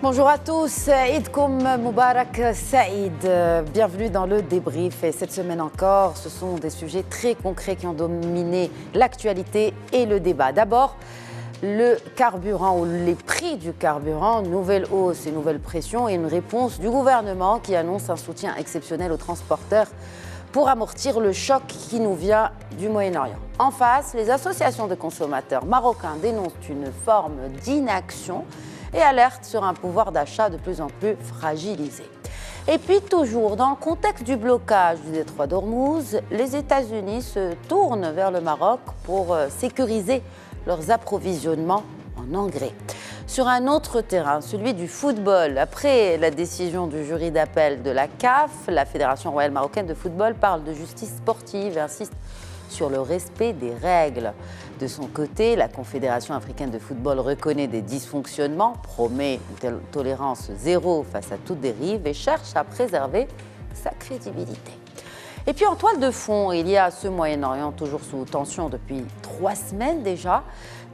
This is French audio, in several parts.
Bonjour à tous, Eidkoum Moubarak Saïd, bienvenue dans le débrief. Et cette semaine encore, ce sont des sujets très concrets qui ont dominé l'actualité et le débat. D'abord, le carburant ou les prix du carburant, nouvelle hausse et nouvelle pression et une réponse du gouvernement qui annonce un soutien exceptionnel aux transporteurs pour amortir le choc qui nous vient du Moyen-Orient. En face, les associations de consommateurs marocains dénoncent une forme d'inaction et alertent sur un pouvoir d'achat de plus en plus fragilisé. Et puis toujours, dans le contexte du blocage du détroit d'Ormuz, les États-Unis se tournent vers le Maroc pour sécuriser leurs approvisionnements en engrais. Sur un autre terrain, celui du football, après la décision du jury d'appel de la CAF, la Fédération royale marocaine de football parle de justice sportive et insiste sur le respect des règles. De son côté, la Confédération africaine de football reconnaît des dysfonctionnements, promet une tolérance zéro face à toute dérive et cherche à préserver sa crédibilité. Et puis en toile de fond, il y a ce Moyen-Orient toujours sous tension depuis 3 semaines déjà,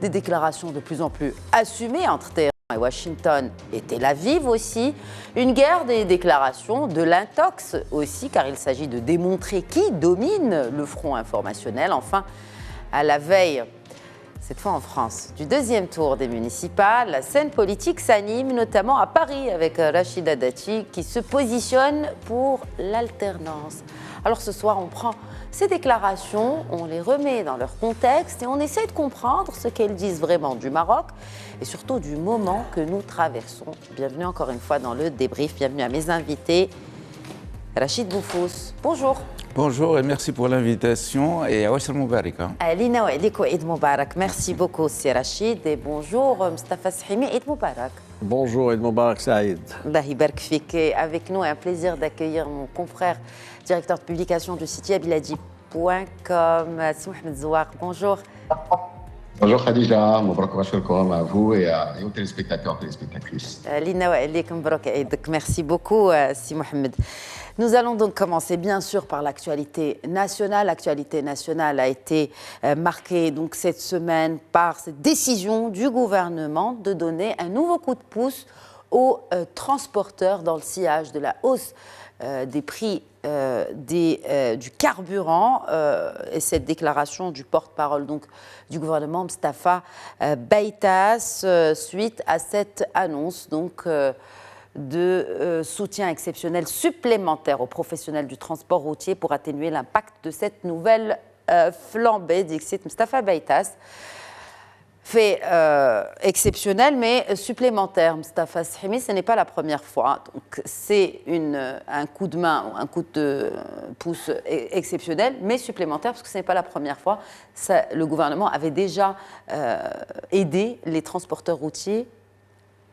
des déclarations de plus en plus assumées entre Téhéran et Washington et Tel Aviv aussi, une guerre des déclarations, de l'intox aussi, car il s'agit de démontrer qui domine le front informationnel. Enfin, à la veille, cette fois en France, du deuxième tour des municipales, la scène politique s'anime, notamment à Paris, avec Rachida Dati, qui se positionne pour l'alternance. Alors ce soir, on prend ces déclarations, on les remet dans leur contexte et on essaie de comprendre ce qu'elles disent vraiment du Maroc et surtout du moment que nous traversons. Bienvenue encore une fois dans le débrief, bienvenue à mes invités. Rachid Boufous, bonjour. Bonjour et merci pour l'invitation et Aouad Moubarak. Alina Waliko Eid Moubarak, merci beaucoup c'est Rachid et bonjour Mustafa Sahimi, Eid Moubarak. Bonjour Eid Moubarak Saïd. Allah Ibark Fik. Avec nous, un plaisir d'accueillir mon confrère, directeur de publication du site yabiladi.com, Si Mohamed Zouar. Bonjour. Bonjour Khadija, Moubarak Bachirkoum à vous et aux téléspectateurs, téléspectatrices. Lina Waliko Mbarak Eidek, merci beaucoup Si Mohamed. Nous allons donc commencer bien sûr par l'actualité nationale. L'actualité nationale a été marquée donc cette semaine par cette décision du gouvernement de donner un nouveau coup de pouce aux transporteurs dans le sillage de la hausse des prix du carburant. Et cette déclaration du porte-parole donc, du gouvernement, Mustafa Beitas, suite à cette annonce donc, de soutien exceptionnel supplémentaire aux professionnels du transport routier pour atténuer l'impact de cette nouvelle flambée, dit Mustafa Beitas. Fait exceptionnel mais supplémentaire, Mustafa Sahimi, ce n'est pas la première fois. Donc c'est un coup de main, un coup de pouce exceptionnel mais supplémentaire parce que ce n'est pas la première fois. Le gouvernement avait déjà aidé les transporteurs routiers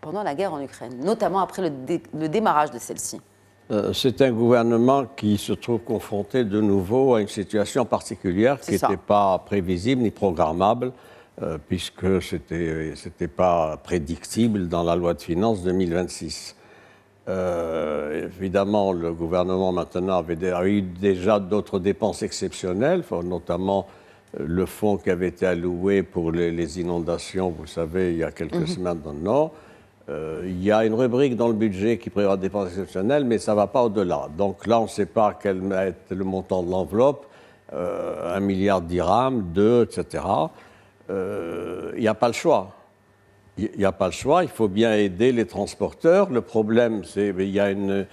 pendant la guerre en Ukraine, notamment après le démarrage de celle-ci. C'est un gouvernement qui se trouve confronté de nouveau à une situation particulière qui n'était pas prévisible ni programmable, puisque ce n'était pas prédictible dans la loi de finances 2026. Évidemment, le gouvernement maintenant a eu déjà d'autres dépenses exceptionnelles, notamment le fonds qui avait été alloué pour les inondations, vous savez, il y a quelques semaines dans le Nord. Il y a une rubrique dans le budget qui prévoit des dépenses exceptionnelles, mais ça ne va pas au-delà. Donc là, on ne sait pas quel va être le montant de l'enveloppe, 1 milliard de dirhams, 2, etc. Il n'y a pas le choix. Il n'y a pas le choix, il faut bien aider les transporteurs. Le problème, c'est qu'il y a une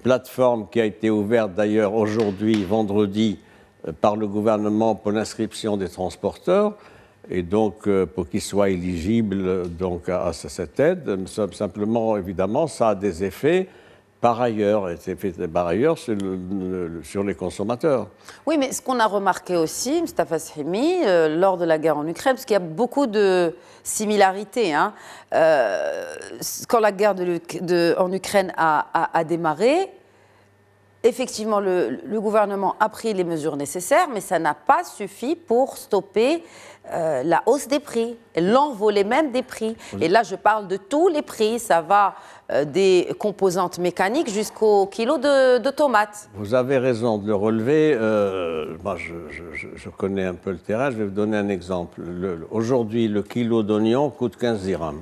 plateforme qui a été ouverte d'ailleurs aujourd'hui, vendredi, par le gouvernement pour l'inscription des transporteurs. Et donc, pour qu'ils soient éligibles donc, à cette aide, simplement, évidemment, ça a des effets par ailleurs, et c'est fait par ailleurs sur les consommateurs. Oui, mais ce qu'on a remarqué aussi, Mustafa Sahimi, lors de la guerre en Ukraine, parce qu'il y a beaucoup de similarités, hein, quand la guerre en Ukraine a démarré, effectivement, le gouvernement a pris les mesures nécessaires, mais ça n'a pas suffi pour stopper la hausse des prix, l'envolée même des prix. Et là, je parle de tous les prix, ça va des composantes mécaniques jusqu'au kilo de tomates. Vous avez raison de le relever. Moi, je connais un peu le terrain, je vais vous donner un exemple. Aujourd'hui, le kilo d'oignon coûte 15 dirhams.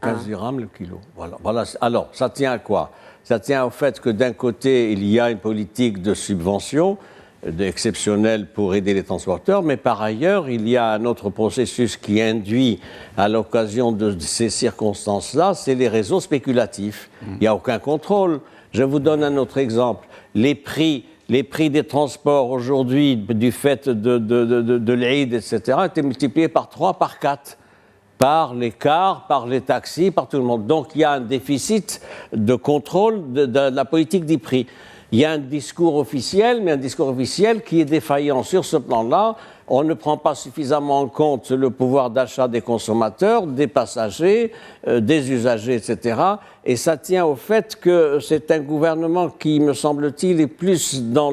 15 dirhams le kilo. Voilà. Alors, ça tient à quoi? Ça tient au fait que d'un côté, il y a une politique de subvention exceptionnelle pour aider les transporteurs, mais par ailleurs, il y a un autre processus qui induit à l'occasion de ces circonstances-là, c'est les réseaux spéculatifs. Il n'y a aucun contrôle. Je vous donne un autre exemple. Les prix des transports aujourd'hui, du fait de l'Eid, etc., étaient multipliés par 3, par 4. Par les cars, par les taxis, par tout le monde. Donc il y a un déficit de contrôle de la politique des prix. Il y a un discours officiel, mais un discours officiel qui est défaillant sur ce plan-là. On ne prend pas suffisamment en compte le pouvoir d'achat des consommateurs, des passagers, des usagers, etc. Et ça tient au fait que c'est un gouvernement qui, me semble-t-il, est plus dans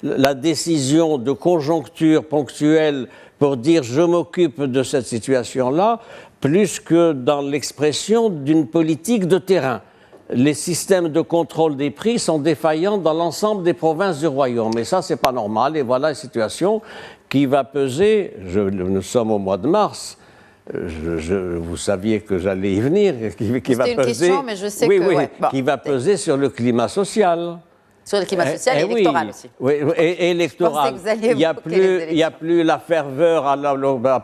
la décision de conjoncture ponctuelle pour dire « je m'occupe de cette situation-là », plus que dans l'expression d'une politique de terrain. Les systèmes de contrôle des prix sont défaillants dans l'ensemble des provinces du royaume. Et ça, c'est pas normal. Et voilà une situation qui va peser, nous sommes au mois de mars, vous saviez que j'allais y venir, qui va peser... C'était une question, mais je sais qui va peser sur le climat social. Sur le climat social et électoral aussi. Oui, et électoral. Il n'y a plus la ferveur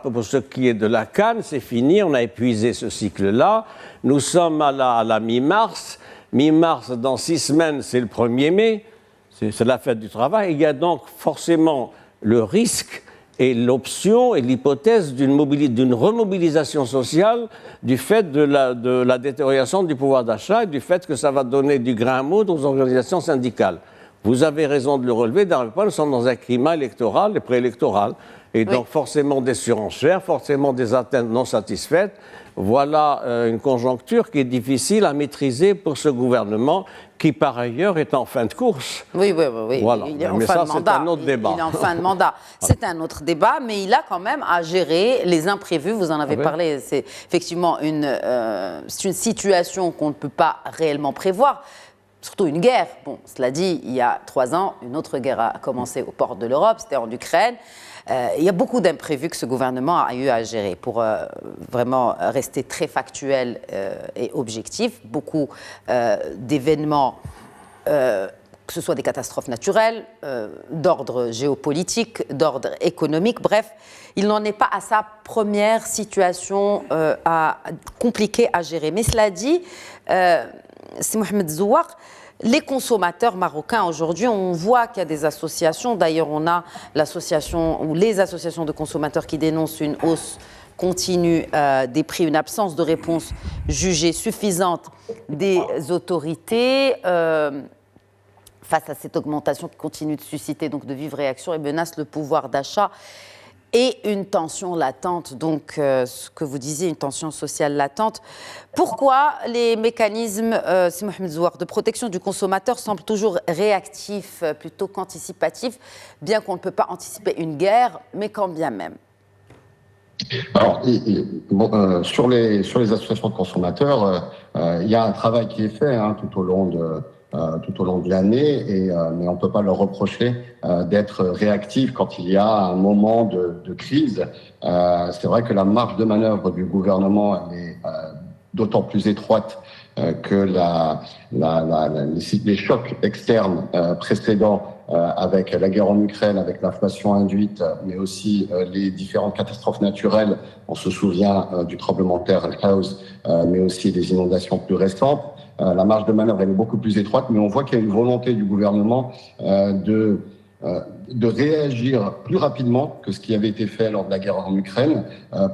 pour ce qui est de la canne, c'est fini, on a épuisé ce cycle-là. Nous sommes à la mi-mars. Mi-mars, dans 6 semaines, c'est le 1er mai, c'est la fête du travail. Il y a donc forcément le risque et l'option et l'hypothèse d'une remobilisation sociale du fait de la détérioration du pouvoir d'achat et du fait que ça va donner du grain à moudre aux organisations syndicales. Vous avez raison de le relever, nous sommes dans un climat électoral et préélectoral, et donc forcément des surenchères, forcément des atteintes non satisfaites. Voilà une conjoncture qui est difficile à maîtriser pour ce gouvernement qui, par ailleurs, est en fin de course. Oui. Voilà. Il est en mais fin ça, de mandat. c'est un autre débat. Il est en fin de mandat. C'est un autre débat, mais il a quand même à gérer les imprévus. Vous en avez parlé. C'est effectivement c'est une situation qu'on ne peut pas réellement prévoir. Surtout une guerre. Bon, cela dit, il y a 3 ans, une autre guerre a commencé aux portes de l'Europe, c'était en Ukraine. Il y a beaucoup d'imprévus que ce gouvernement a eu à gérer pour vraiment rester très factuel et objectif. Beaucoup d'événements, que ce soit des catastrophes naturelles, d'ordre géopolitique, d'ordre économique, bref, il n'en est pas à sa première situation compliquée à gérer. Mais cela dit, c'est Mohamed Zouar, les consommateurs marocains aujourd'hui, on voit qu'il y a des associations, d'ailleurs on a l'association ou les associations de consommateurs qui dénoncent une hausse continue des prix, une absence de réponse jugée suffisante des autorités face à cette augmentation qui continue de susciter donc de vives réactions et menace le pouvoir d'achat. Et une tension latente, donc ce que vous disiez, une tension sociale latente. Pourquoi les mécanismes, c'est Mohamed Zouar, de protection du consommateur semblent toujours réactifs plutôt qu'anticipatifs, bien qu'on ne peut pas anticiper une guerre, mais quand bien même? Alors, sur les associations de consommateurs, il y a un travail qui est fait tout au long de l'année, mais on ne peut pas leur reprocher d'être réactif quand il y a un moment de crise. C'est vrai que la marge de manœuvre du gouvernement est d'autant plus étroite que les chocs externes précédents avec la guerre en Ukraine, avec l'inflation induite, mais aussi les différentes catastrophes naturelles. On se souvient du tremblement de terre Al-Haouz, mais aussi des inondations plus récentes. La marge de manœuvre elle est beaucoup plus étroite, mais on voit qu'il y a une volonté du gouvernement de réagir plus rapidement que ce qui avait été fait lors de la guerre en Ukraine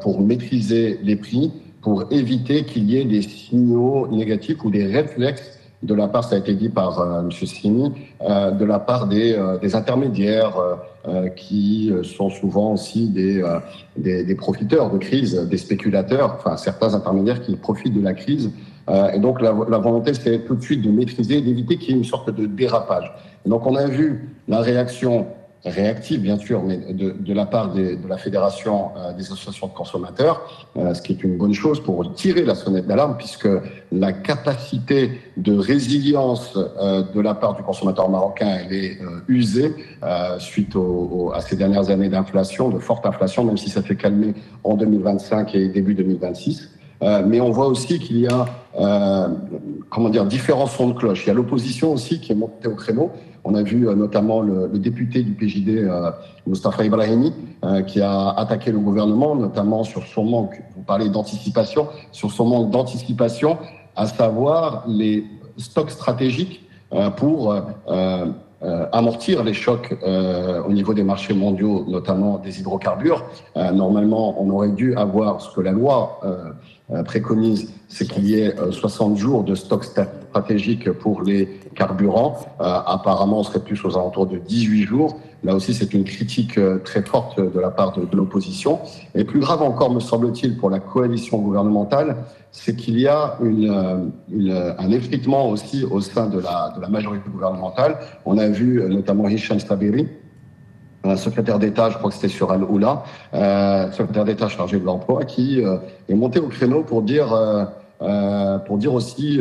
pour maîtriser les prix, pour éviter qu'il y ait des signaux négatifs ou des réflexes de la part, ça a été dit par M. Sini, de la part des intermédiaires qui sont souvent aussi des profiteurs de crise, des spéculateurs, enfin certains intermédiaires qui profitent de la crise. Et donc la volonté, c'est tout de suite de maîtriser, d'éviter qu'il y ait une sorte de dérapage. Et donc on a vu la réaction réactive, bien sûr, mais de la part de la Fédération des associations de consommateurs, ce qui est une bonne chose pour tirer la sonnette d'alarme, puisque la capacité de résilience de la part du consommateur marocain, elle est usée suite à ces dernières années d'inflation, de forte inflation, même si ça s'est calmé en 2025 et début 2026. mais on voit aussi qu'il y a différents sons de cloche. Il y a l'opposition aussi qui est montée au créneau. On a vu notamment le député du PJD, Mostafa Ibrahimi, qui a attaqué le gouvernement, notamment sur son manque, vous parlez d'anticipation, sur son manque d'anticipation, à savoir les stocks stratégiques pour amortir les chocs au niveau des marchés mondiaux, notamment des hydrocarbures. Normalement, on aurait dû avoir ce que la loi préconise, c'est qu'il y ait 60 jours de stock stratégique pour les carburants. Apparemment, on serait plus aux alentours de 18 jours. Là aussi, c'est une critique très forte de la part de l'opposition. Et plus grave encore, me semble-t-il, pour la coalition gouvernementale, c'est qu'il y a un effritement aussi au sein de la majorité gouvernementale. On a vu notamment Hicham Saberi, un secrétaire d'État, je crois que c'était sur Al-Oula, secrétaire d'État chargé de l'emploi, qui est monté au créneau pour dire aussi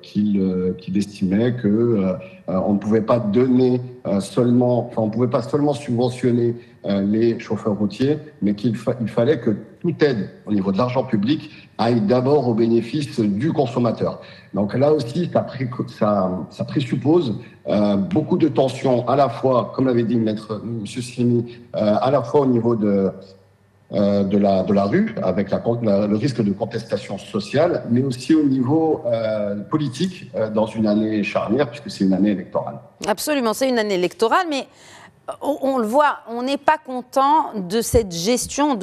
qu'il estimait que on ne pouvait pas donner on pouvait pas seulement subventionner les chauffeurs routiers, mais qu'il fallait que toute aide au niveau de l'argent public aille d'abord au bénéfice du consommateur. Donc là aussi, ça présuppose beaucoup de tensions, à la fois, comme l'avait dit M. Slimi, à la fois au niveau de la rue, avec le risque de contestation sociale, mais aussi au niveau politique, dans une année charnière, puisque c'est une année électorale. Absolument, c'est une année électorale, mais on le voit, on n'est pas content de cette gestion.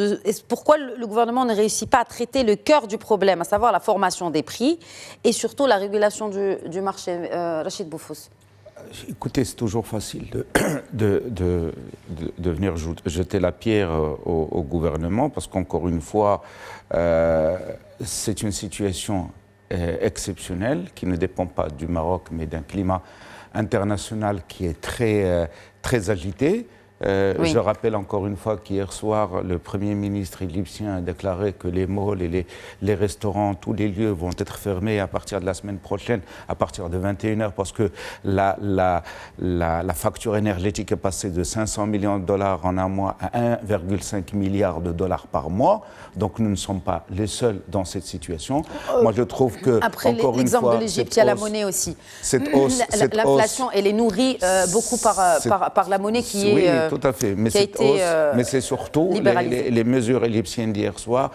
Pourquoi le gouvernement ne réussit pas à traiter le cœur du problème, à savoir la formation des prix et surtout la régulation du marché. Rachid Boufous. Écoutez, c'est toujours facile de venir jeter la pierre au gouvernement parce qu'encore une fois, c'est une situation exceptionnelle qui ne dépend pas du Maroc mais d'un climat international qui est très agité. Oui. Je rappelle encore une fois qu'hier soir, le Premier ministre égyptien a déclaré que les malls et les restaurants, tous les lieux vont être fermés à partir de la semaine prochaine, à partir de 21h, parce que la facture énergétique est passée de 500 millions de dollars en un mois à 1,5 milliard de dollars par mois. Donc nous ne sommes pas les seuls dans cette situation. Moi, je trouve que, après l'exemple de l'Égypte, il y a la monnaie aussi. L'inflation, elle est nourrie beaucoup par la monnaie qui est... Tout à fait, mais c'est surtout les mesures égyptiennes d'hier soir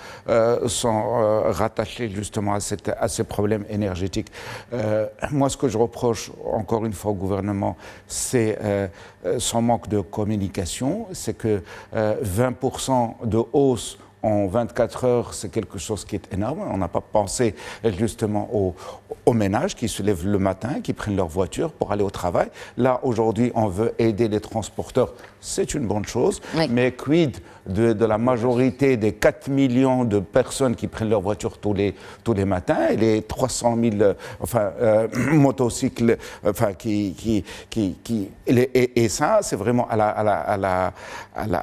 sont rattachées justement à ces problèmes énergétiques. Moi, ce que je reproche encore une fois au gouvernement, c'est son manque de communication, c'est que 20% de hausse en 24 heures, c'est quelque chose qui est énorme. On n'a pas pensé justement aux ménages qui se lèvent le matin, qui prennent leur voiture pour aller au travail. Là, aujourd'hui, on veut aider les transporteurs. C'est une bonne chose. Oui. Mais quid de la majorité des 4 millions de personnes qui prennent leur voiture tous les matins et les 300 000 motocycles et ça, c'est vraiment à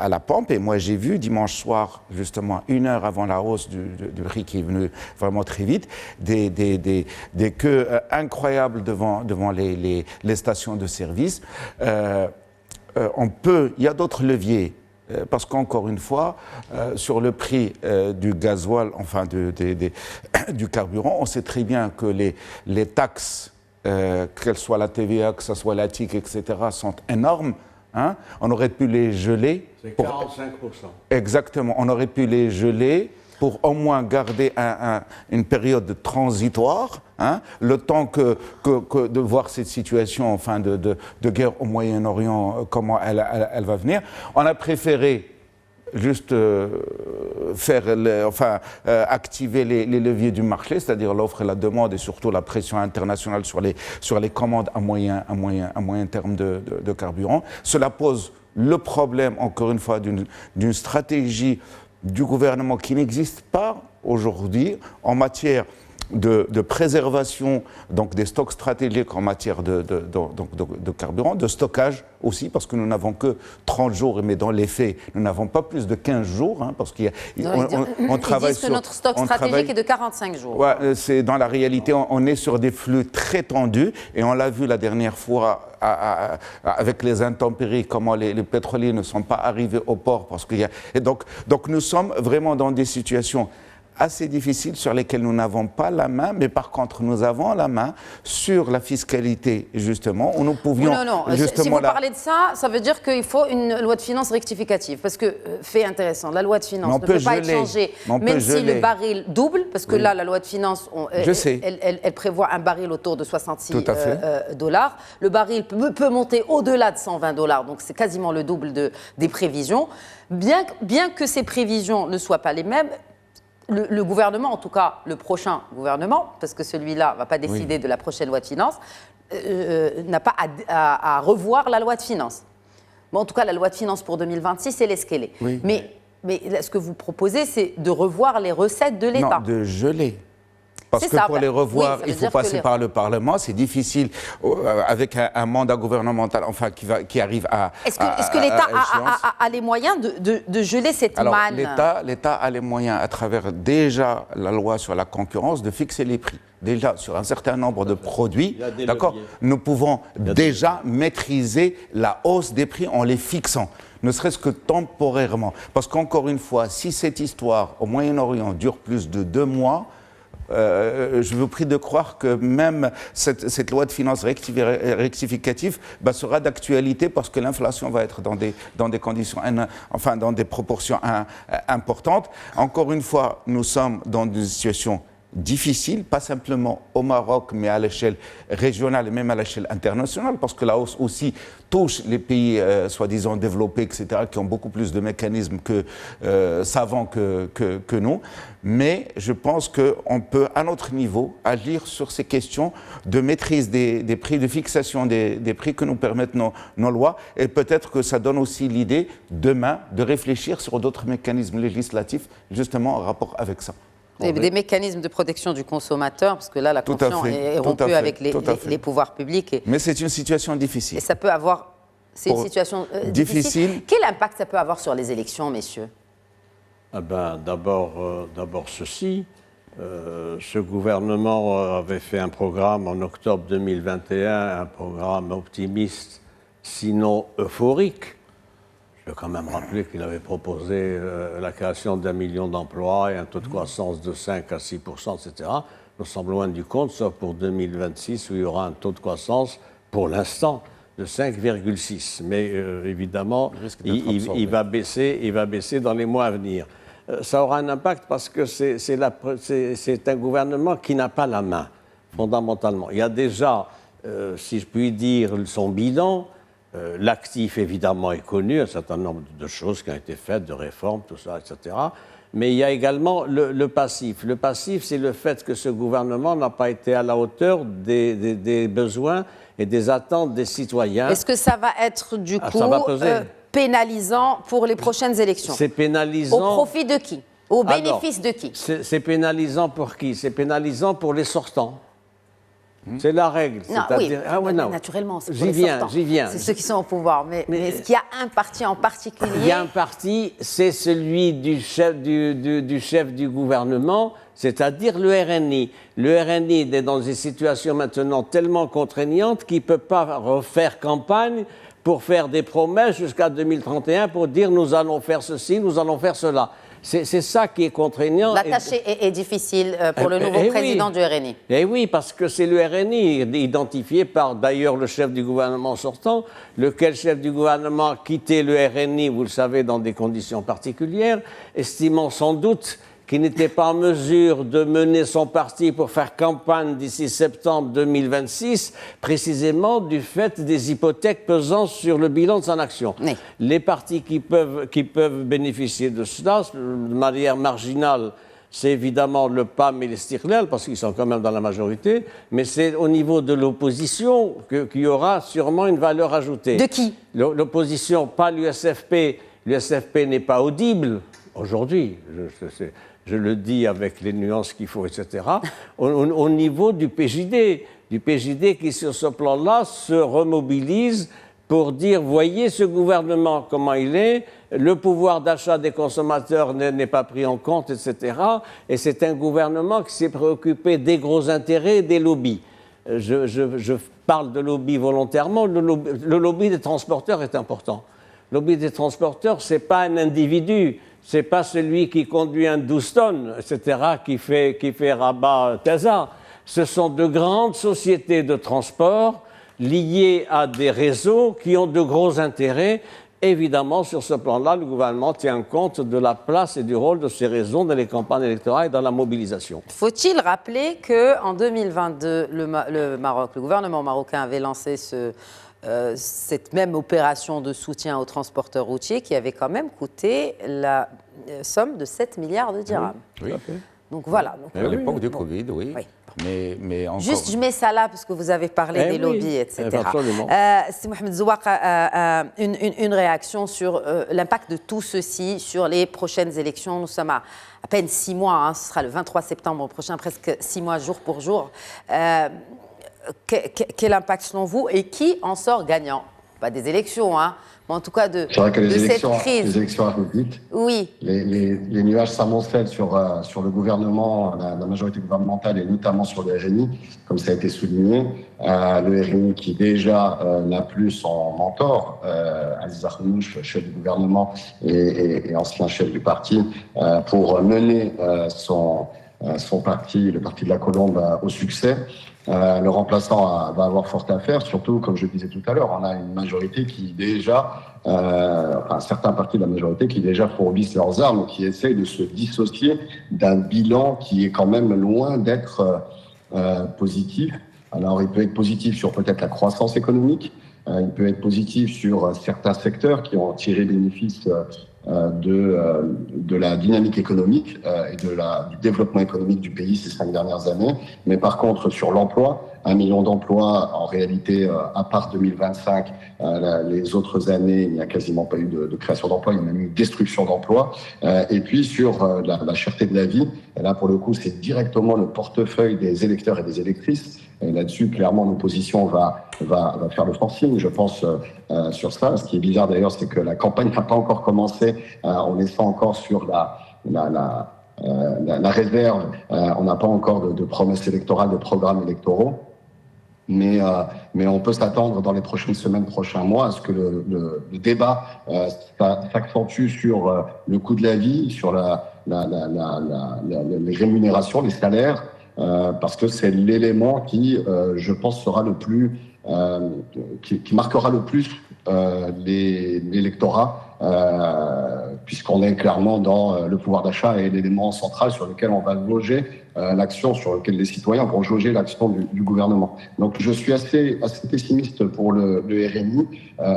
la pompe. Et moi, j'ai vu dimanche soir, justement, 1 heure avant la hausse du prix qui est venue vraiment très vite, des queues incroyables devant les stations de service. Il y a d'autres leviers. Parce qu'encore une fois, sur le prix du gasoil, enfin du carburant, on sait très bien que les taxes, qu'elles soient la TVA, que ce soit la TIC, etc., sont énormes. Hein? On aurait pu les geler. C'est 45%. Exactement. On aurait pu les geler pour au moins garder une période transitoire, hein, le temps que de voir cette situation enfin de guerre au Moyen-Orient, comment elle va venir. On a préféré juste activer les leviers du marché, c'est-à-dire l'offre et la demande et surtout la pression internationale sur les commandes à moyen terme de carburant. Cela pose le problème, encore une fois, d'une stratégie du gouvernement qui n'existe pas aujourd'hui en matière de préservation donc des stocks stratégiques en matière de carburant, de stockage aussi, parce que nous n'avons que 30 jours, mais dans les faits, nous n'avons pas plus de 15 jours, hein, parce qu'on travaille sur... notre stock stratégique est de 45 jours. Ouais, c'est dans la réalité, on est sur des flux très tendus, et on l'a vu la dernière fois avec les intempéries, comment les pétroliers ne sont pas arrivés au port, parce qu'il y a... Et donc nous sommes vraiment dans des situations assez difficiles sur lesquels nous n'avons pas la main, mais par contre, nous avons la main sur la fiscalité, justement, où nous pouvions... Non. Si vous parlez de ça, ça veut dire qu'il faut une loi de finances rectificative. Parce que, fait intéressant, la loi de finances ne peut pas être changée, même si le baril double, parce que là, la loi de finances, elle prévoit un baril autour de 66 $. Le baril peut monter au-delà de 120 $, donc c'est quasiment le double des prévisions. Bien que ces prévisions ne soient pas les mêmes, le gouvernement, en tout cas le prochain gouvernement, parce que celui-là ne va pas décider de la prochaine loi de finances, n'a pas à revoir la loi de finances. Bon, en tout cas, la loi de finances pour 2026, elle est ce qu'elle est. Oui. Mais ce que vous proposez, c'est de revoir les recettes de l'État. Non, de geler. Parce que pour les revoir, il faut passer par le Parlement. C'est difficile avec un mandat gouvernemental, enfin, qui arrive à. Est-ce que l'État a les moyens de geler cette manne? L'État a les moyens, à travers déjà la loi sur la concurrence, de fixer les prix. Déjà, sur un certain nombre de produits, d'accord, nous pouvons déjà maîtriser la hausse des prix en les fixant, ne serait-ce que temporairement. Parce qu'encore une fois, si cette histoire au Moyen-Orient dure plus de 2 mois, je vous prie de croire que même cette loi de finances rectificative sera d'actualité parce que l'inflation va être dans des conditions, dans des proportions importantes. Encore une fois, nous sommes dans une situation difficile, pas simplement au Maroc, mais à l'échelle régionale et même à l'échelle internationale, parce que la hausse aussi touche les pays soi-disant développés, etc., qui ont beaucoup plus de mécanismes savants que nous. Mais je pense qu'on peut, à notre niveau, agir sur ces questions de maîtrise des prix, de fixation des prix que nous permettent nos lois. Et peut-être que ça donne aussi l'idée, demain, de réfléchir sur d'autres mécanismes législatifs, justement en rapport avec ça. Des mécanismes de protection du consommateur, parce que là, la confiance est rompue avec les pouvoirs publics. Mais c'est une situation difficile. Et ça peut avoir... C'est une situation difficile. Quel impact ça peut avoir sur les élections, messieurs? D'abord ceci. Ce gouvernement avait fait un programme en octobre 2021, un programme optimiste, sinon euphorique. Je veux quand même rappeler qu'il avait proposé la création d'1 million d'emplois et un taux de croissance de 5 à 6%, etc. Nous sommes loin du compte, sauf pour 2026, où il y aura un taux de croissance, pour l'instant, de 5,6. Mais évidemment, il va baisser dans les mois à venir. Ça aura un impact parce que c'est un gouvernement qui n'a pas la main, fondamentalement. Il y a déjà, si je puis dire, son bilan. L'actif, évidemment, est connu, un certain nombre de choses qui ont été faites, de réformes, tout ça, etc. Mais il y a également le passif. Le passif, c'est le fait que ce gouvernement n'a pas été à la hauteur des besoins et des attentes des citoyens. Est-ce que ça va être, du coup, pénalisant pour les prochaines élections? C'est pénalisant. Au profit de qui? Au bénéfice de qui? C'est pénalisant pour qui? C'est pénalisant pour les sortants. C'est la règle. Naturellement, c'est pour les sortants. J'y viens. C'est ceux qui sont au pouvoir. Mais est-ce qu'il y a un parti en particulier? Il y a un parti, c'est celui du chef du gouvernement, c'est-à-dire le RNI. Le RNI est dans une situation maintenant tellement contraignante qu'il ne peut pas refaire campagne pour faire des promesses jusqu'à 2031 pour dire nous allons faire ceci, nous allons faire cela. C'est ça qui est contraignant. La tâche est difficile pour le nouveau président du RNI. Eh oui, parce que c'est le RNI, identifié par d'ailleurs le chef du gouvernement sortant, lequel chef du gouvernement a quitté le RNI, vous le savez, dans des conditions particulières, estimant sans doute qu'il n'était pas en mesure de mener son parti pour faire campagne d'ici septembre 2026, précisément du fait des hypothèques pesant sur le bilan de son action. Oui. Les partis qui peuvent bénéficier de cela, de manière marginale, c'est évidemment le PAM et les Stirlel, parce qu'ils sont quand même dans la majorité, mais c'est au niveau de l'opposition qu'il y aura sûrement une valeur ajoutée. De qui? L'opposition, pas l'USFP. L'USFP n'est pas audible aujourd'hui. Je le dis avec les nuances qu'il faut, etc., au niveau du PJD qui, sur ce plan-là, se remobilise pour dire, voyez ce gouvernement, comment il est, le pouvoir d'achat des consommateurs n'est pas pris en compte, etc., et c'est un gouvernement qui s'est préoccupé des gros intérêts et des lobbies. Je parle de lobby volontairement, le lobby des transporteurs est important. Le lobby des transporteurs, ce n'est pas un individu, Ce n'est pas celui qui conduit un 12 tonnes, etc., qui fait Rabat-Taza. Ce sont de grandes sociétés de transport liées à des réseaux qui ont de gros intérêts. Évidemment, sur ce plan-là, le gouvernement tient compte de la place et du rôle de ces réseaux dans les campagnes électorales et dans la mobilisation. Faut-il rappeler qu'en 2022, le gouvernement marocain avait lancé cette même opération de soutien aux transporteurs routiers qui avait quand même coûté la somme de 7 milliards de dirhams. Oui. Donc voilà. À l'époque du Covid, oui. Mais encore... Juste, je mets ça là parce que vous avez parlé des lobbies, etc. Absolument. C'est Mohamed Zouak, une réaction sur l'impact de tout ceci sur les prochaines élections. Nous sommes à peine 6 mois, ce sera le 23 septembre prochain, presque 6 mois jour pour jour. Quel impact selon vous et qui en sort gagnant? Pas des élections, mais en tout cas de cette crise. Les élections arrivent vite. Oui. Les nuages s'amoncellent sur le gouvernement, la majorité gouvernementale et notamment sur le RNI, comme ça a été souligné. Le RNI qui déjà n'a plus son mentor, Aziz Akhannouch, chef du gouvernement et ancien chef du parti, pour mener son parti, le parti de la Colombe, au succès. Le remplaçant va avoir fort à faire, surtout, comme je disais tout à l'heure, on a une majorité qui déjà, certains partis de la majorité qui déjà fourbissent leurs armes, qui essayent de se dissocier d'un bilan qui est quand même loin d'être positif. Alors, il peut être positif sur peut-être la croissance économique, il peut être positif sur certains secteurs qui ont tiré bénéfice de la dynamique économique et du développement économique du pays ces 5 dernières années. Mais par contre, sur l'emploi, 1 million d'emplois, en réalité, à part 2025, les autres années, il n'y a quasiment pas eu de création d'emplois, il y a même eu une destruction d'emplois. Et puis sur la cherté de la vie, et là pour le coup, c'est directement le portefeuille des électeurs et des électrices. Et là-dessus, clairement, l'opposition va faire le forcing, je pense, sur ça. Ce qui est bizarre d'ailleurs, c'est que la campagne n'a pas encore commencé. On est encore sur la réserve. On n'a pas encore de promesses électorales, de programmes électoraux. Mais on peut s'attendre dans les prochaines semaines, prochains mois, à ce que le débat s'accentue sur le coût de la vie, sur les rémunérations, les salaires, parce que c'est l'élément qui, je pense, sera le plus, qui marquera le plus l'électorat, puisqu'on est clairement dans le pouvoir d'achat et l'élément central sur lequel on va loger l'action, sur lequel les citoyens vont jauger l'action du gouvernement. Donc je suis assez pessimiste pour le RNI.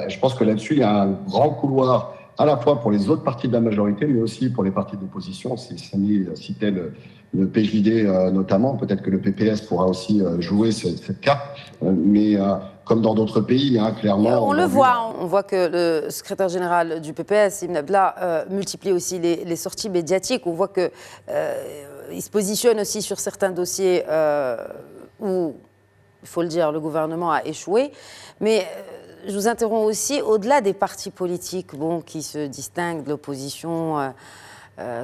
Je pense que là-dessus, il y a un grand couloir à la fois pour les autres partis de la majorité, mais aussi pour les partis d'opposition. Samy citait le PJD notamment, peut-être que le PPS pourra aussi jouer cette carte, mais comme dans d'autres pays, clairement... On voit que le secrétaire général du PPS, Ibn Abdallah, multiplie aussi les sorties médiatiques. On voit qu'il se positionne aussi sur certains dossiers où, il faut le dire, le gouvernement a échoué. Mais je vous interromps aussi, au-delà des partis politiques qui se distinguent de l'opposition,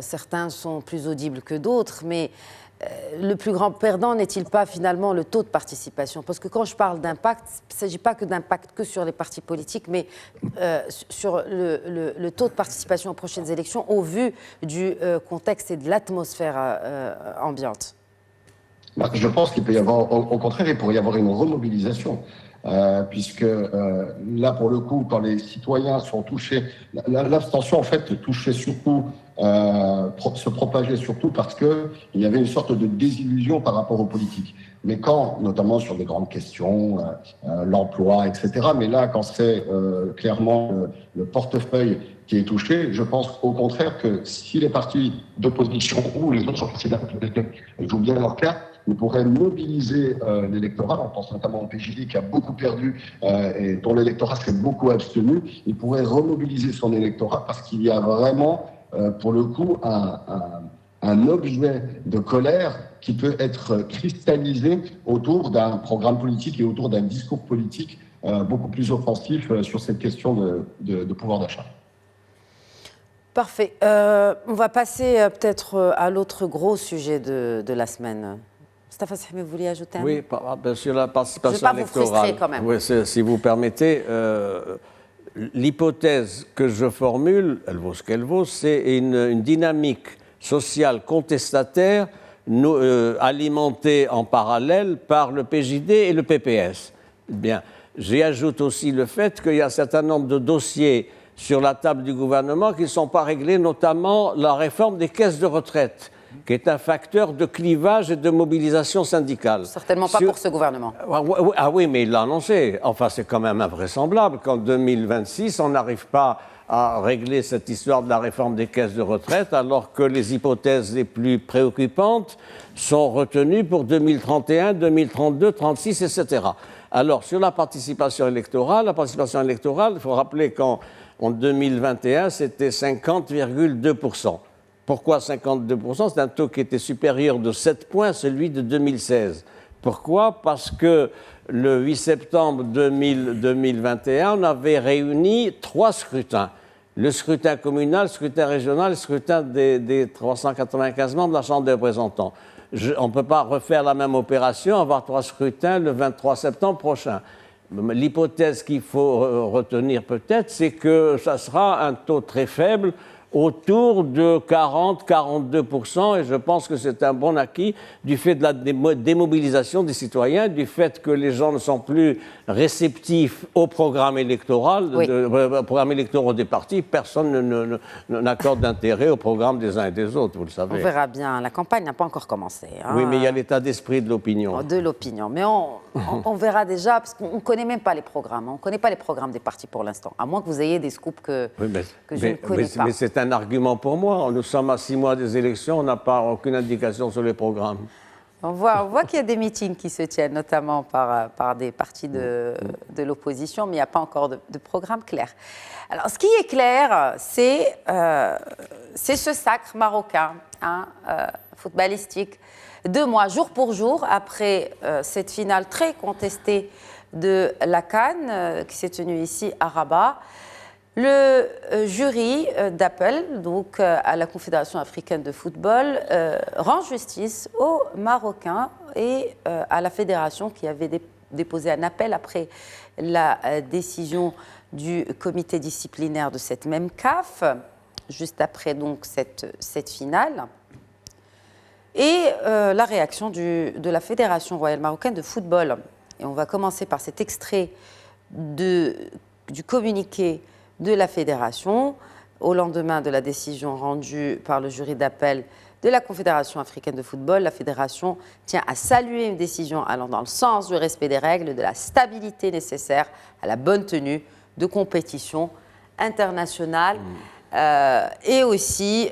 certains sont plus audibles que d'autres, mais le plus grand perdant n'est-il pas finalement le taux de participation? Parce que quand je parle d'impact, il ne s'agit pas que d'impact que sur les partis politiques, mais sur le taux de participation aux prochaines élections au vu du contexte et de l'atmosphère ambiante. Je pense qu'il peut y avoir, au contraire, il pourrait y avoir une remobilisation. Puisque là, pour le coup, quand les citoyens sont touchés, l'abstention, en fait, touchait surtout, se propageait surtout parce qu'il y avait une sorte de désillusion par rapport aux politiques. Mais quand, notamment sur des grandes questions, l'emploi, etc., mais là, quand c'est clairement le portefeuille qui est touché, je pense au contraire que si les partis d'opposition ou les autres partis jouent bien leur carte, ils pourraient mobiliser l'électorat. On pense notamment au PJD qui a beaucoup perdu et dont l'électorat s'est beaucoup abstenu. Il pourrait remobiliser son électorat parce qu'il y a vraiment, pour le coup, un objet de colère qui peut être cristallisé autour d'un programme politique et autour d'un discours politique beaucoup plus offensif sur cette question de pouvoir d'achat. Parfait. On va passer peut-être à l'autre gros sujet de la semaine. Mostafa Sahmi, vous vouliez ajouter un mot? Oui, sur la participation électorale. Je ne vais pas vous frustrer quand même. Oui, si vous permettez, l'hypothèse que je formule, elle vaut ce qu'elle vaut, c'est une dynamique sociale contestataire alimentée en parallèle par le PJD et le PPS. Bien, j'y ajoute aussi le fait qu'il y a un certain nombre de dossiers sur la table du gouvernement qui ne sont pas réglés, notamment la réforme des caisses de retraite, qui est un facteur de clivage et de mobilisation syndicale. Certainement pas pour ce gouvernement. Ah oui, mais il l'a annoncé. Enfin, c'est quand même invraisemblable qu'en 2026, on n'arrive pas à régler cette histoire de la réforme des caisses de retraite, alors que les hypothèses les plus préoccupantes sont retenues pour 2031, 2032, 2036, etc. Alors, sur la participation électorale, il faut rappeler qu'en 2021, c'était 50,2%. Pourquoi 52%? C'est un taux qui était supérieur de 7 points à celui de 2016. Pourquoi? Parce que le 8 septembre 2021, on avait réuni 3 scrutins. Le scrutin communal, le scrutin régional, le scrutin des 395 membres de la Chambre des représentants. On ne peut pas refaire la même opération, avoir 3 scrutins le 23 septembre prochain. L'hypothèse qu'il faut retenir peut-être, c'est que ça sera un taux très faible, autour de 40-42%, et je pense que c'est un bon acquis du fait de la démobilisation des citoyens, du fait que les gens ne sont plus réceptifs au programme électoral, au programme électoral des partis. Personne n'accorde d'intérêt au programme des uns et des autres, vous le savez. On verra bien. La campagne n'a pas encore commencé. Hein. Oui, mais il y a l'état d'esprit de l'opinion. De l'opinion. Mais on verra déjà, parce qu'on ne connaît même pas les programmes. On ne connaît pas les programmes des partis pour l'instant, à moins que vous ayez des scoops que je ne connais pas. Mais c'est un argument pour moi. Nous sommes à 6 mois des élections, on n'a pas aucune indication sur les programmes. On voit qu'il y a des meetings qui se tiennent, notamment par des partis de l'opposition, mais il n'y a pas encore de programme clair. Alors, ce qui est clair, c'est ce sacre marocain, footballistique, 2 mois, jour pour jour, après cette finale très contestée de la CAN, qui s'est tenue ici à Rabat. Le jury d'appel, donc à la Confédération africaine de football, rend justice aux Marocains et à la fédération qui avait déposé un appel après la décision du comité disciplinaire de cette même CAF, juste après donc cette finale. Et la réaction de la Fédération royale marocaine de football. Et on va commencer par cet extrait du communiqué de la Fédération, au lendemain de la décision rendue par le jury d'appel de la Confédération africaine de football. La Fédération tient à saluer une décision allant dans le sens du respect des règles, de la stabilité nécessaire à la bonne tenue de compétitions internationales. Et aussi,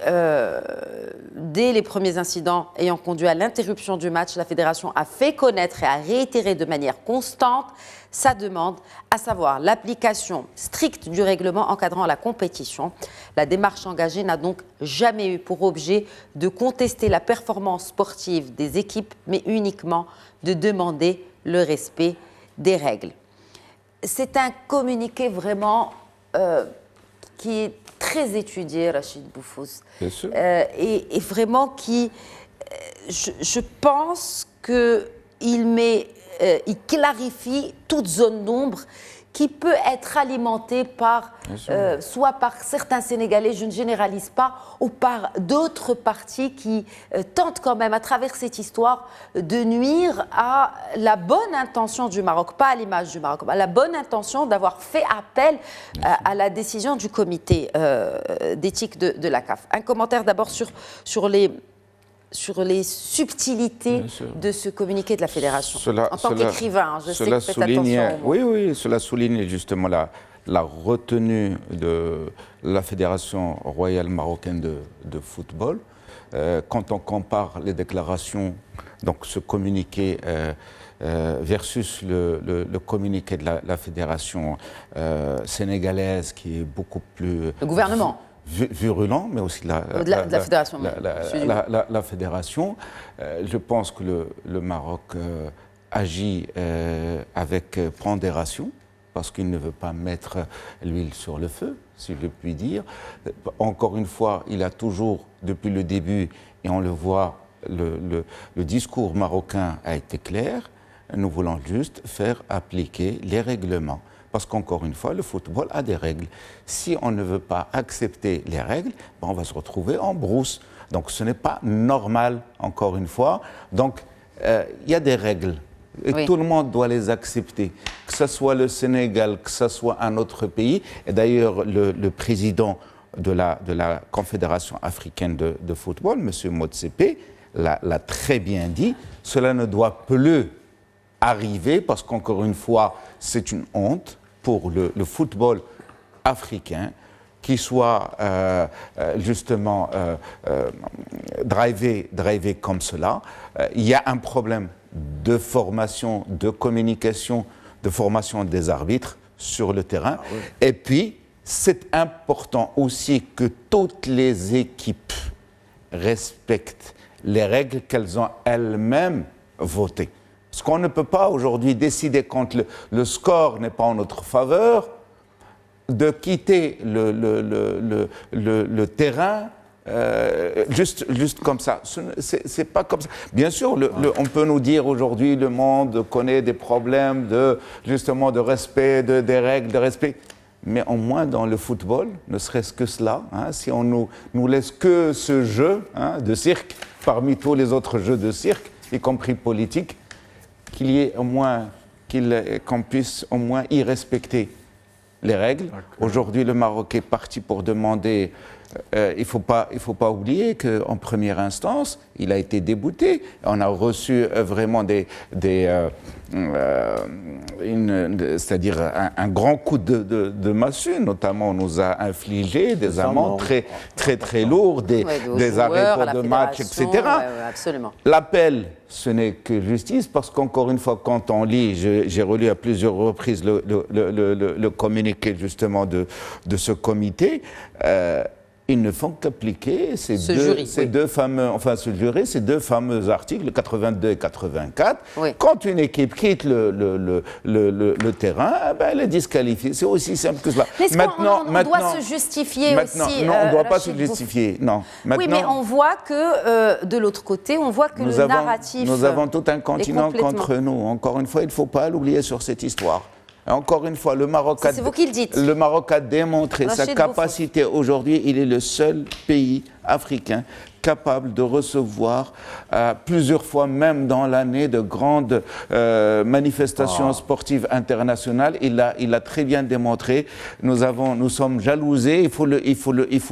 dès les premiers incidents ayant conduit à l'interruption du match, la Fédération a fait connaître et a réitéré de manière constante sa demande, à savoir l'application stricte du règlement encadrant la compétition. La démarche engagée n'a donc jamais eu pour objet de contester la performance sportive des équipes, mais uniquement de demander le respect des règles. C'est un communiqué vraiment qui est très étudié, Rachid Boufous. Bien sûr. Et vraiment qui, je pense qu'il clarifie toute zone d'ombre qui peut être alimentée par, soit par certains Sénégalais, je ne généralise pas, ou par d'autres partis qui tentent quand même, à travers cette histoire, de nuire à la bonne intention du Maroc, pas à l'image du Maroc, à la bonne intention d'avoir fait appel à la décision du comité d'éthique de la CAF. Un commentaire d'abord sur les subtilités de ce communiqué de la Fédération. En tant qu'écrivain, je sais que faites attention. Oui, cela souligne justement la retenue de la Fédération royale marocaine de football. Quand on compare les déclarations, donc ce communiqué versus le communiqué de la Fédération sénégalaise qui est beaucoup plus... Le gouvernement virulent, mais aussi la Fédération. La Fédération. Je pense que le Maroc agit avec pondération, parce qu'il ne veut pas mettre l'huile sur le feu, si je puis dire. Encore une fois, il a toujours, depuis le début, et on le voit, le discours marocain a été clair. Nous voulons juste faire appliquer les règlements. Parce qu'encore une fois, le football a des règles. Si on ne veut pas accepter les règles, ben on va se retrouver en brousse. Donc ce n'est pas normal, encore une fois. Donc il y a des règles. Et tout le monde doit les accepter, que ce soit le Sénégal, que ce soit un autre pays. Et d'ailleurs, le président de la Confédération africaine de football, M. Motsepe, l'a très bien dit, cela ne doit plus arriver parce qu'encore une fois, c'est une honte pour le football africain qui soit justement drivé comme cela. Il y a un problème de formation, de communication, de formation des arbitres sur le terrain. Ah oui. Et puis, c'est important aussi que toutes les équipes respectent les règles qu'elles ont elles-mêmes votées. Parce qu'on ne peut pas aujourd'hui décider quand le score n'est pas en notre faveur, de quitter le terrain juste comme ça. C'est pas comme ça. Bien sûr, on peut nous dire aujourd'hui le monde connaît des problèmes justement de respect, des règles, de respect. Mais au moins dans le football, ne serait-ce que cela, hein, si on nous laisse que ce jeu de cirque, parmi tous les autres jeux de cirque, y compris politiques, qu'il y ait au moins, qu'on puisse au moins y respecter les règles. Aujourd'hui, le Maroc est parti pour demander. Il ne faut pas oublier qu'en première instance, il a été débouté. On a reçu vraiment c'est-à-dire un grand coup de massue, notamment on nous a infligé des amendes très lourdes, des arrêts pour de matchs, etc. Absolument. L'appel, ce n'est que justice, parce qu'encore une fois, quand on lit, j'ai relu à plusieurs reprises le communiqué justement de ce comité, ils ne font qu'appliquer ces deux fameux articles, 82 et 84. Oui. Quand une équipe quitte le terrain, elle est disqualifiée. C'est aussi simple que cela. Mais on doit se justifier aussi. Non, on ne doit pas se justifier. Non. Oui, mais on voit que de l'autre côté, on voit que narratif. Nous avons tout un continent contre nous. Encore une fois, il ne faut pas l'oublier sur cette histoire. Encore une fois, le Maroc a démontré sa capacité. Aujourd'hui, il est le seul pays africain capable de recevoir plusieurs fois, même dans l'année, de grandes manifestations sportives internationales. Il l'a très bien démontré. Nous sommes jalousés, il faut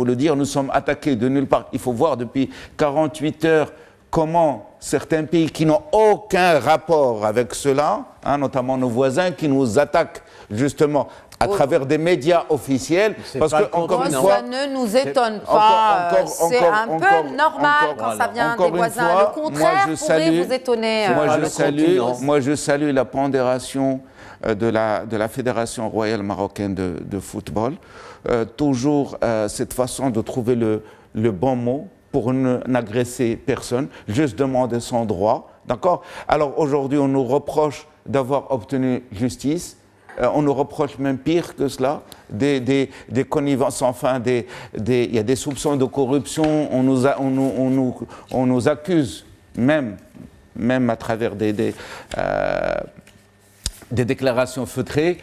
le dire, nous sommes attaqués de nulle part. Il faut voir depuis 48 heures comment certains pays qui n'ont aucun rapport avec cela, notamment nos voisins, qui nous attaquent justement à travers des médias officiels, parce que encore une fois, ça ne nous étonne pas. C'est un peu normal quand ça vient des voisins. Le contraire pourrait vous étonner. Moi, je salue la pondération de la Fédération royale marocaine de football. Toujours cette façon de trouver le bon mot pour n'agresser personne, juste demander son droit, d'accord? Alors aujourd'hui, on nous reproche d'avoir obtenu justice, on nous reproche même pire que cela, des connivences, enfin, il y a des soupçons de corruption, on nous accuse, même à travers des déclarations feutrées,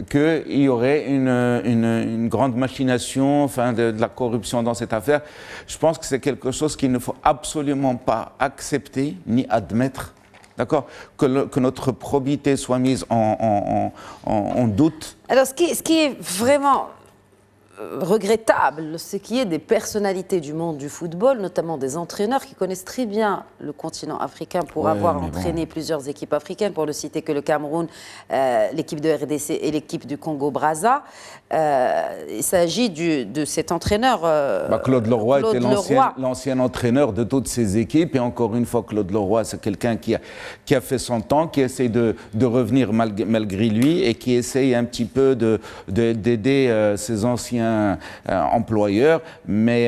qu'il y aurait une grande machination, enfin de la corruption dans cette affaire. Je pense que c'est quelque chose qu'il ne faut absolument pas accepter ni admettre, d'accord, que notre probité soit mise en doute. Alors, ce qui est vraiment regrettable, c'est qu'il y ait des personnalités du monde du football, notamment des entraîneurs qui connaissent très bien le continent africain pour avoir entraîné plusieurs équipes africaines, pour ne citer que le Cameroun, l'équipe de RDC et l'équipe du Congo-Brazza. Il s'agit de cet entraîneur. Claude Leroy était l'ancien entraîneur de toutes ces équipes, et encore une fois, Claude Leroy, c'est quelqu'un qui a fait son temps, qui essaie de revenir malgré lui, et qui essaie un petit peu d'aider ses anciens employeur, mais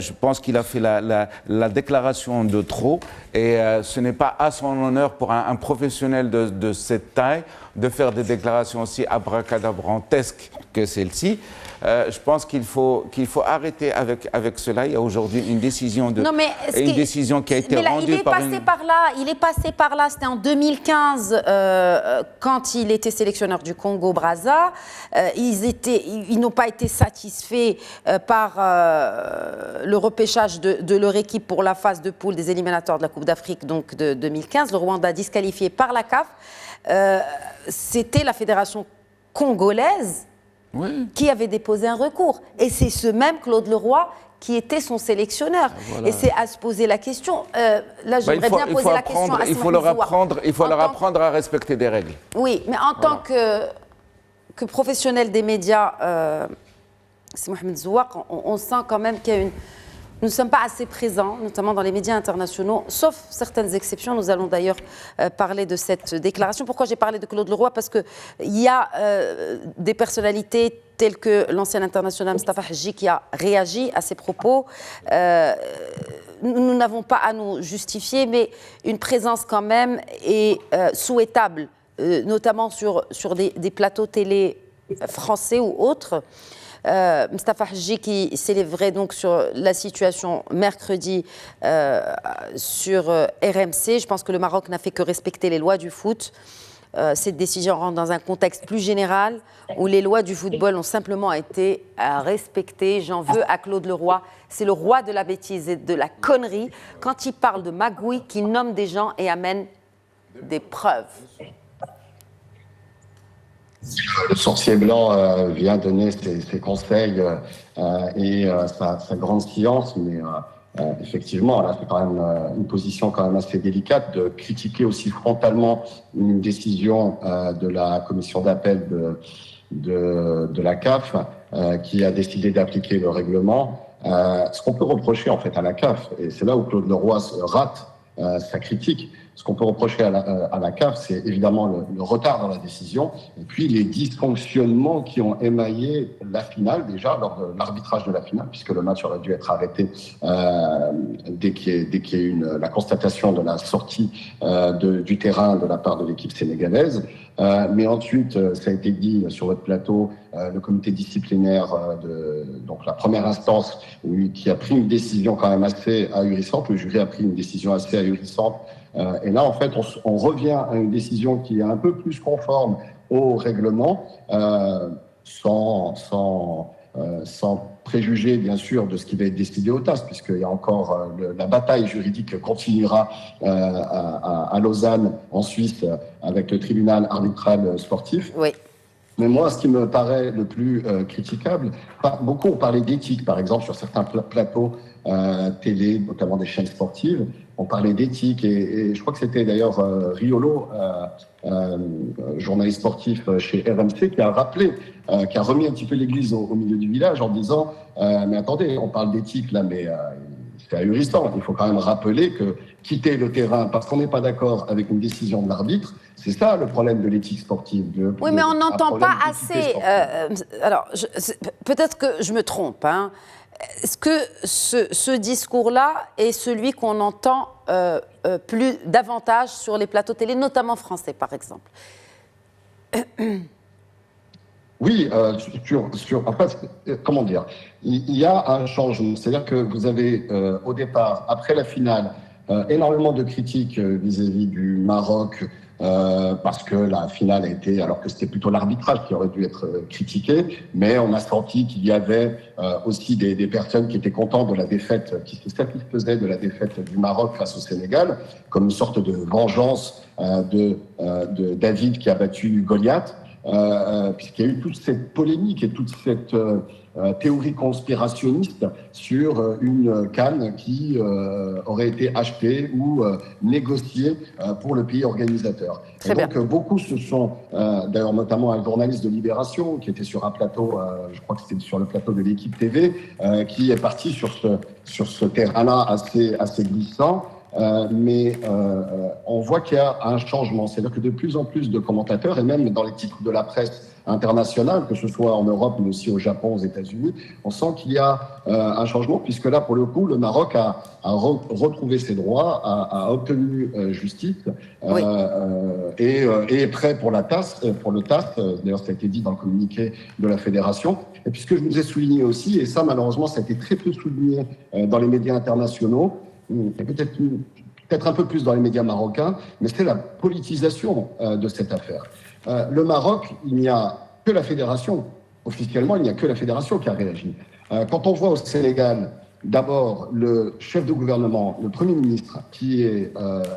je pense qu'il a fait la déclaration de trop, et ce n'est pas à son honneur pour un professionnel de cette taille de faire des déclarations aussi abracadabrantesques que celle-ci. Je pense qu'il faut arrêter avec cela. Il y a aujourd'hui une décision qui a été rendue par il est passé par là, c'était en 2015, quand il était sélectionneur du Congo-Brazza. Ils n'ont pas été satisfaits par le repêchage de leur équipe pour la phase de poule des éliminatoires de la Coupe d'Afrique donc de 2015. Le Rwanda disqualifié par la CAF. C'était la fédération congolaise qui avait déposé un recours. Et c'est ce même Claude Leroy qui était son sélectionneur. Voilà. Et c'est à se poser la question. Là, j'aimerais bien poser la question à il faut leur apprendre à respecter des règles. Oui, mais en tant que professionnel des médias, c'est Mohamed Zouak, on sent quand même qu'il y a nous ne sommes pas assez présents, notamment dans les médias internationaux, sauf certaines exceptions. Nous allons d'ailleurs parler de cette déclaration. Pourquoi j'ai parlé de Claude Leroy? Parce qu'il y a des personnalités telles que l'ancien international Mostafa Hadji qui a réagi à ces propos. Nous n'avons pas à nous justifier, mais une présence quand même est souhaitable, notamment sur des plateaux télé français ou autres. Mostafa Hadji qui s'élèverait donc sur la situation mercredi sur RMC. Je pense que le Maroc n'a fait que respecter les lois du foot. Cette décision rentre dans un contexte plus général où les lois du football ont simplement été respectées. J'en veux à Claude Leroy. C'est le roi de la bêtise et de la connerie quand il parle de magouille, qui nomme des gens et amène des preuves. Le sorcier blanc vient donner ses conseils et sa grande science, mais effectivement, là, c'est quand même une position quand même assez délicate de critiquer aussi frontalement une décision de la commission d'appel de la CAF qui a décidé d'appliquer le règlement. Ce qu'on peut reprocher en fait à la CAF, et c'est là où Claude Leroy rate sa critique, ce qu'on peut reprocher à la CAF, c'est évidemment le retard dans la décision et puis les dysfonctionnements qui ont émaillé la finale déjà lors de l'arbitrage de la finale, puisque le match aurait dû être arrêté dès qu'il y a eu la constatation de la sortie du terrain de la part de l'équipe sénégalaise. Mais ensuite, ça a été dit sur votre plateau, le comité disciplinaire donc la première instance qui a pris une décision quand même assez ahurissante, le jury a pris une décision assez ahurissante. Et là, en fait, on revient à une décision qui est un peu plus conforme au règlement, sans préjuger, bien sûr, de ce qui va être décidé au TAS, puisqu'il y a encore la bataille juridique continuera à Lausanne, en Suisse, avec le tribunal arbitral sportif. Oui. Mais moi, ce qui me paraît le plus critiquable, beaucoup ont parlé d'éthique, par exemple, sur certains plateaux télé, notamment des chaînes sportives, on parlait d'éthique et je crois que c'était d'ailleurs Riolo, journaliste sportif chez RMC, qui a rappelé, qui a remis un petit peu l'église au milieu du village en disant mais attendez, on parle d'éthique là, mais c'est ahurissant. Il faut quand même rappeler que quitter le terrain parce qu'on n'est pas d'accord avec une décision de l'arbitre, c'est ça le problème de l'éthique sportive. Oui, mais on n'entend pas assez. Alors, peut-être que je me trompe, hein. Est-ce que ce discours-là est celui qu'on entend davantage sur les plateaux télé, notamment français, par exemple? Oui, en fait, comment dire, il y a un changement. C'est-à-dire que vous avez, au départ, après la finale, énormément de critiques vis-à-vis du Maroc, parce que la finale a été, alors que c'était plutôt l'arbitrage qui aurait dû être critiqué, mais on a senti qu'il y avait aussi des personnes qui étaient contentes de la défaite, qui se satisfaisaient de la défaite du Maroc face au Sénégal, comme une sorte de vengeance de David qui a battu Goliath, puisqu'il y a eu toute cette polémique et toute cette théorie conspirationniste sur une CAN qui aurait été achetée ou négociée pour le pays organisateur. Très et donc bien. beaucoup se sont, d'ailleurs notamment un journaliste de Libération qui était sur un plateau, je crois que c'était sur le plateau de l'Équipe TV, qui est parti sur ce terrain-là assez glissant mais on voit qu'il y a un changement. C'est-à-dire que de plus en plus de commentateurs, et même dans les titres de la presse internationale, que ce soit en Europe, mais aussi au Japon, aux États-Unis, on sent qu'il y a un changement, puisque là, pour le coup, le Maroc a retrouvé ses droits, a obtenu justice, oui. Et est prêt pour le TAS. D'ailleurs, ça a été dit dans le communiqué de la Fédération. Et puis, ce que je vous ai souligné aussi, et ça, malheureusement, ça a été très peu souligné dans les médias internationaux, et peut-être un peu plus dans les médias marocains, mais c'est la politisation de cette affaire. Le Maroc, il n'y a que la fédération. Officiellement, il n'y a que la fédération qui a réagi. Quand on voit au Sénégal, d'abord, le chef de gouvernement, le Premier ministre, qui est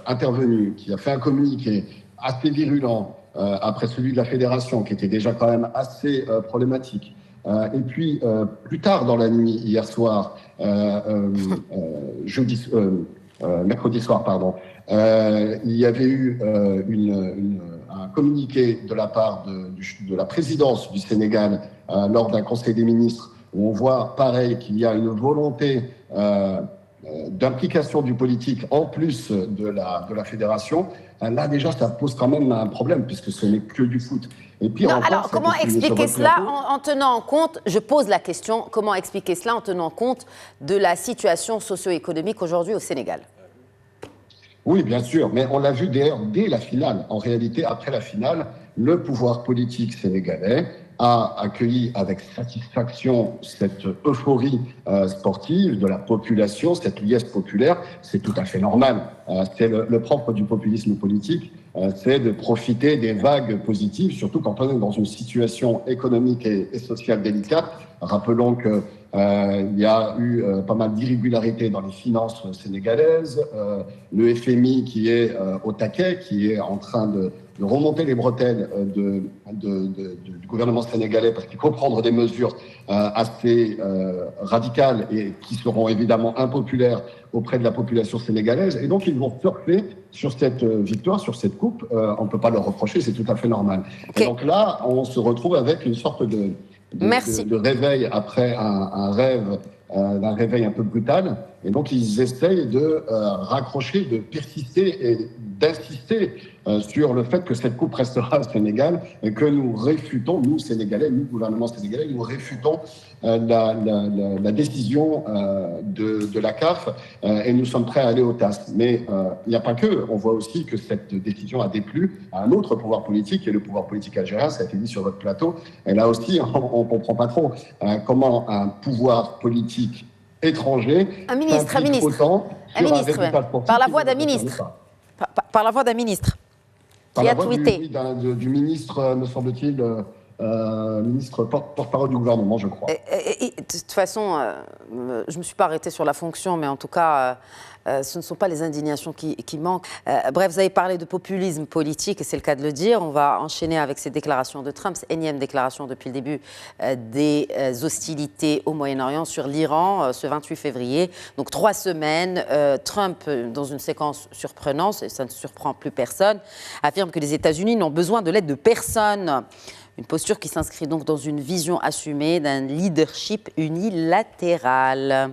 intervenu, qui a fait un communiqué assez virulent après celui de la fédération, qui était déjà quand même assez problématique. Et puis, plus tard dans la nuit, hier soir, mercredi soir, pardon, il y avait eu un communiqué de la part de la présidence du Sénégal lors d'un conseil des ministres où on voit pareil qu'il y a une volonté d'implication du politique en plus de la fédération. Là déjà ça pose quand même un problème puisque ce n'est que du foot. Et puis, non, alors comment expliquer cela en tenant en compte, je pose la question, comment expliquer cela en tenant compte de la situation socio-économique aujourd'hui au Sénégal ? Oui, bien sûr, mais on l'a vu d'ailleurs dès la finale. En réalité, après la finale, le pouvoir politique sénégalais a accueilli avec satisfaction cette euphorie sportive de la population, cette liesse populaire. C'est tout à fait normal. C'est le propre du populisme politique, c'est de profiter des vagues positives, surtout quand on est dans une situation économique et sociale délicate. Rappelons que il y a eu pas mal d'irrégularités dans les finances sénégalaises, le FMI qui est au taquet, qui est en train de remonter les bretelles du gouvernement sénégalais parce qu'il faut prendre des mesures assez radicales et qui seront évidemment impopulaires auprès de la population sénégalaise. Et donc, ils vont surfer sur cette victoire, sur cette coupe. On ne peut pas leur reprocher, c'est tout à fait normal. Okay. Et donc là, on se retrouve avec une sorte de réveil après un rêve, d'un réveil un peu brutal. Et donc, ils essayent de raccrocher, de persister et d'insister sur le fait que cette coupe restera au Sénégal et que nous réfutons, nous, Sénégalais, nous, gouvernement sénégalais, nous réfutons la décision de la CAF et nous sommes prêts à aller au TAS. Mais il n'y a pas que, on voit aussi que cette décision a déplu à un autre pouvoir politique, qui est le pouvoir politique algérien, ça a été dit sur votre plateau. Et là aussi, on ne comprend pas trop comment un pouvoir politique étranger, un ministre, par la voix d'un ministre, par la voix d'un ministre, qui a tweeté. Du ministre, me semble-t-il, ministre porte-parole du gouvernement, je crois. Et de toute façon, je ne me suis pas arrêtée sur la fonction, mais en tout cas, ce ne sont pas les indignations qui manquent. Bref, vous avez parlé de populisme politique, et c'est le cas de le dire. On va enchaîner avec ces déclarations de Trump, énième déclaration depuis le début des hostilités au Moyen-Orient sur l'Iran, ce 28 février. Donc 3 semaines, Trump, dans une séquence surprenante, et ça ne surprend plus personne, affirme que les États-Unis n'ont besoin de l'aide de personne. Une posture qui s'inscrit donc dans une vision assumée d'un leadership unilatéral.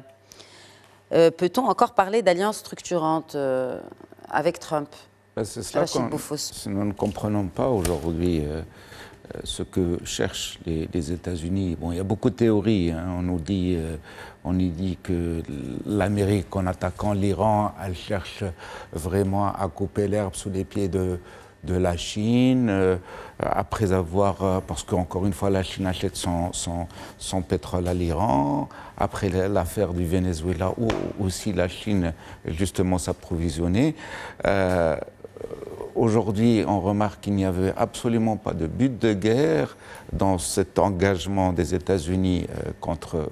Peut-on encore parler d'alliance structurante avec Trump ? C'est cela que nous ne comprenons pas aujourd'hui ce que cherchent les États-Unis. Bon, il y a beaucoup de théories. Hein. On nous dit que l'Amérique, en attaquant l'Iran, elle cherche vraiment à couper l'herbe sous les pieds de la Chine, après avoir, parce qu'encore une fois, la Chine achète son pétrole à l'Iran, après l'affaire du Venezuela, où aussi la Chine, justement, s'approvisionnait. Aujourd'hui, on remarque qu'il n'y avait absolument pas de but de guerre dans cet engagement des États-Unis contre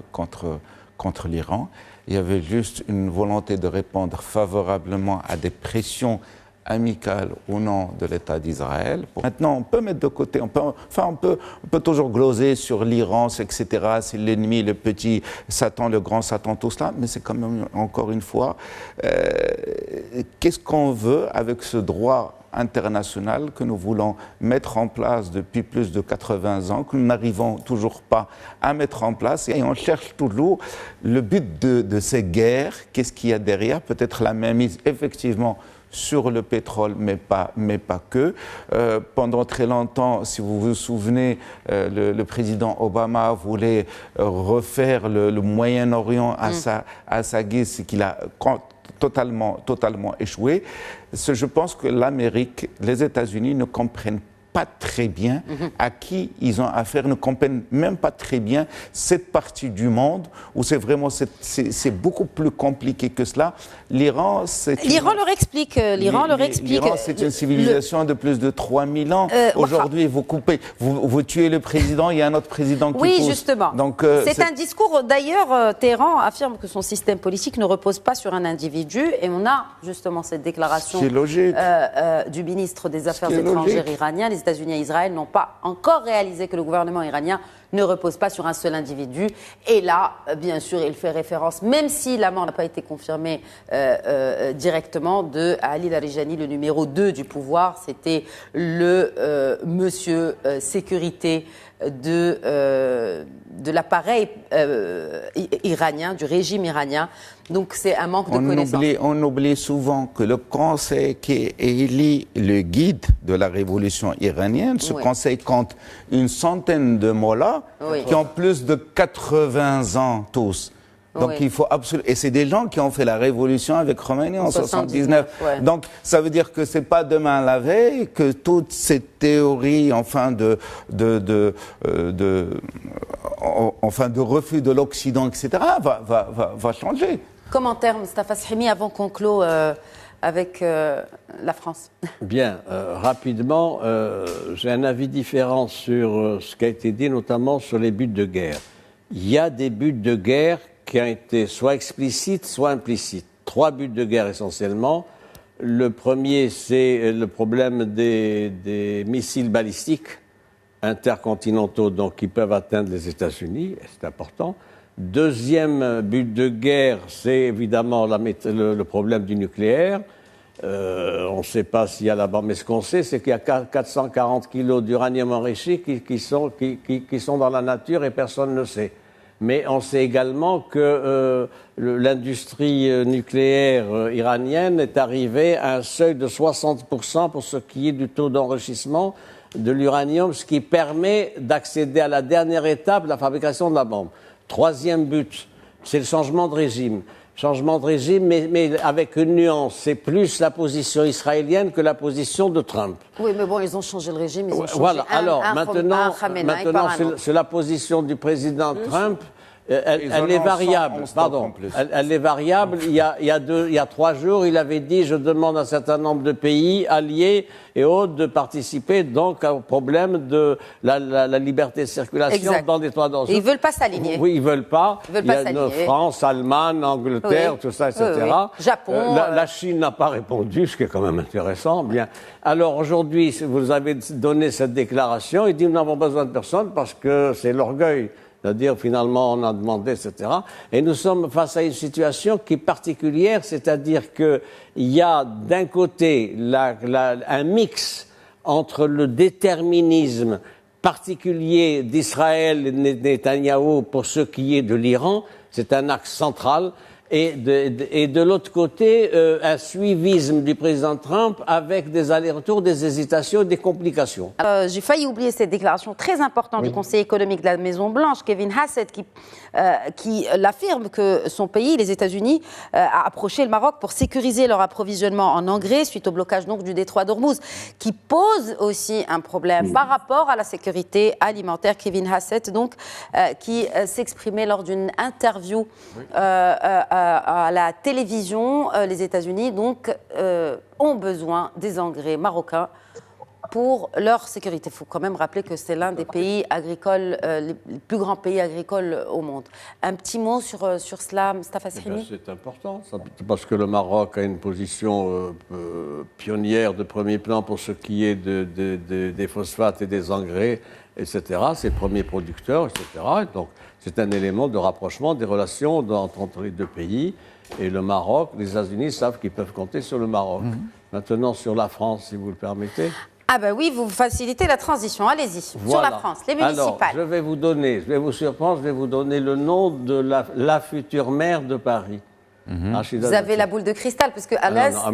l'Iran. Il y avait juste une volonté de répondre favorablement à des pressions amicale ou non de l'État d'Israël. Maintenant, on peut mettre de côté, on peut toujours gloser sur l'Iran, etc., c'est l'ennemi, le petit Satan, le grand Satan, tout cela, mais c'est quand même, encore une fois, qu'est-ce qu'on veut avec ce droit international que nous voulons mettre en place depuis plus de 80 ans, que nous n'arrivons toujours pas à mettre en place. Et on cherche toujours le but de ces guerres. Qu'est-ce qu'il y a derrière? Peut-être la mainmise, effectivement, sur le pétrole, mais pas que. Pendant très longtemps, si vous vous souvenez, le président Obama voulait refaire le Moyen-Orient à sa guise, ce qu'il a totalement échoué. Je pense que l'Amérique, les États-Unis ne comprennent pas très bien à qui ils ont affaire, ne comprennent même pas très bien cette partie du monde où c'est vraiment c'est beaucoup plus compliqué que cela. L'Iran leur explique. L'Iran, c'est une civilisation de plus de 3000 ans. Aujourd'hui, vous tuez le président, il y a un autre président qui pousse. Oui, justement. Donc, c'est un discours. D'ailleurs, Téhéran affirme que son système politique ne repose pas sur un individu. Et on a justement cette déclaration du ministre des Affaires étrangères iranien. Les États-Unis et Israël n'ont pas encore réalisé que le gouvernement iranien ne repose pas sur un seul individu. Et là, bien sûr, il fait référence, même si la mort n'a pas été confirmée directement, de Ali Larijani, le numéro 2 du pouvoir. C'était le monsieur sécurité de l'appareil iranien, du régime iranien. Donc c'est un manque de connaissances. On oublie souvent que le conseil qui élit le guide de la révolution iranienne, ce conseil compte une centaine de mollahs qui ont plus de 80 ans tous. Donc il faut absolument... Et c'est des gens qui ont fait la révolution avec Khomeini en 79. Donc ça veut dire que c'est pas demain la veille que toutes ces théories, de refus de l'Occident, etc., va changer. Commentaire, Mostafa Sahimi, avant qu'on clôt avec la France. Bien, rapidement, j'ai un avis différent sur ce qui a été dit, notamment sur les buts de guerre. Il y a des buts de guerre qui ont été soit explicites, soit implicites. 3 buts de guerre essentiellement. Le premier, c'est le problème des missiles balistiques intercontinentaux, donc qui peuvent atteindre les États-Unis, et c'est important. Deuxième but de guerre, c'est évidemment le problème du nucléaire. On ne sait pas s'il y a là-bas, mais ce qu'on sait, c'est qu'il y a 440 kilos d'uranium enrichi qui sont dans la nature et personne ne sait. Mais on sait également que l'industrie nucléaire iranienne est arrivée à un seuil de 60% pour ce qui est du taux d'enrichissement de l'uranium, ce qui permet d'accéder à la dernière étape, la fabrication de la bombe. Troisième but, c'est le changement de régime. Changement de régime, mais avec une nuance. C'est plus la position israélienne que la position de Trump. Oui, mais bon, ils ont changé le régime, ils ont changé voilà. Alors, maintenant c'est la position du président Trump. Elle est variable. Pardon. Elle est variable. Il y a 3 jours, il avait dit: je demande à un certain nombre de pays alliés et autres de participer donc au problème de la liberté de circulation dans les 3 zones. Ils veulent pas s'aligner. Oui, ils veulent pas. Il y a France, Allemagne, Angleterre, tout ça, etc. Japon. La Chine n'a pas répondu, ce qui est quand même intéressant. Bien. Alors aujourd'hui, vous avez donné cette déclaration. Il dit: nous n'avons besoin de personne parce que c'est l'orgueil. C'est-à-dire, finalement, on a demandé, etc. Et nous sommes face à une situation qui est particulière, c'est-à-dire qu'il y a d'un côté un mix entre le déterminisme particulier d'Israël et de Netanyahou pour ce qui est de l'Iran, c'est un axe central, et de l'autre côté, un suivisme du président Trump avec des allers-retours, des hésitations, des complications. J'ai failli oublier cette déclaration très importante du Conseil économique de la Maison-Blanche, Kevin Hassett, qui l'affirme que son pays, les États-Unis, a approché le Maroc pour sécuriser leur approvisionnement en engrais suite au blocage donc du détroit d'Ormuz, qui pose aussi un problème par rapport à la sécurité alimentaire. Kevin Hassett, donc, qui s'exprimait lors d'une interview à la télévision. Les États-Unis donc ont besoin des engrais marocains pour leur sécurité. Il faut quand même rappeler que c'est l'un des pays agricoles, les plus grands pays agricoles au monde. Un petit mot sur cela, Mostafa Sahimi ? C'est important, parce que le Maroc a une position pionnière de premier plan pour ce qui est des phosphates et des engrais, etc. C'est le premier producteur, etc. Donc, c'est un élément de rapprochement des relations entre les deux pays. et le Maroc. Les États-Unis savent qu'ils peuvent compter sur le Maroc. Maintenant, sur la France, si vous le permettez. Ah ben oui, vous facilitez la transition, allez-y. Sur la France, les municipales. Alors, je vais vous donner, je vais vous surprendre, je vais vous donner le nom de la future maire de Paris. Vous avez la boule de cristal, parce qu'à l'instant,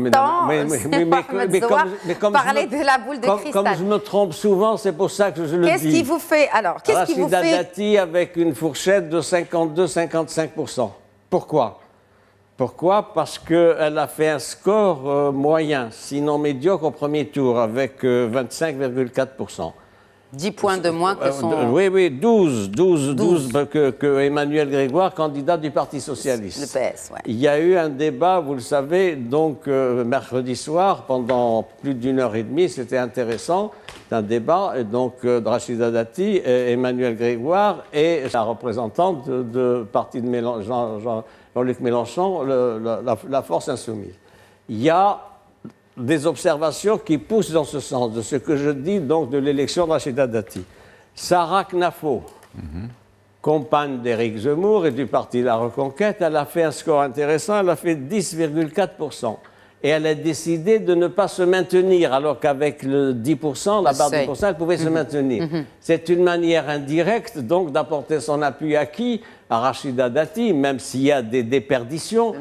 parler de la boule de cristal. Comme je me trompe souvent, c'est pour ça que je le dis. Qu'est-ce qui vous fait alors? Qu'est-ce qui vous fait Rachida Dati avec une fourchette de 52-55%. Pourquoi? Pourquoi? Parce qu'elle a fait un score moyen, sinon médiocre au premier tour, avec 25,4%. 10 points de moins que son... Oui, 12 que Emmanuel Grégoire, candidat du Parti Socialiste. Le PS, ouais. Il y a eu un débat, vous le savez, donc mercredi soir, pendant plus d'1h30, c'était intéressant, un débat, et donc Rachida Dati, Emmanuel Grégoire et la représentante de parti de Jean-Luc Mélenchon, la Force Insoumise. Il y a des observations qui poussent dans ce sens, de ce que je dis donc de l'élection de Rachida Dati. Sarah Knafo, compagne d'Éric Zemmour et du parti La Reconquête, elle a fait un score intéressant, elle a fait 10,4%. Et elle a décidé de ne pas se maintenir, alors qu'avec le 10%, la barre de 10%, elle pouvait se maintenir. C'est une manière indirecte, donc, d'apporter son appui à qui? À Rachida Dati, même s'il y a des déperditions,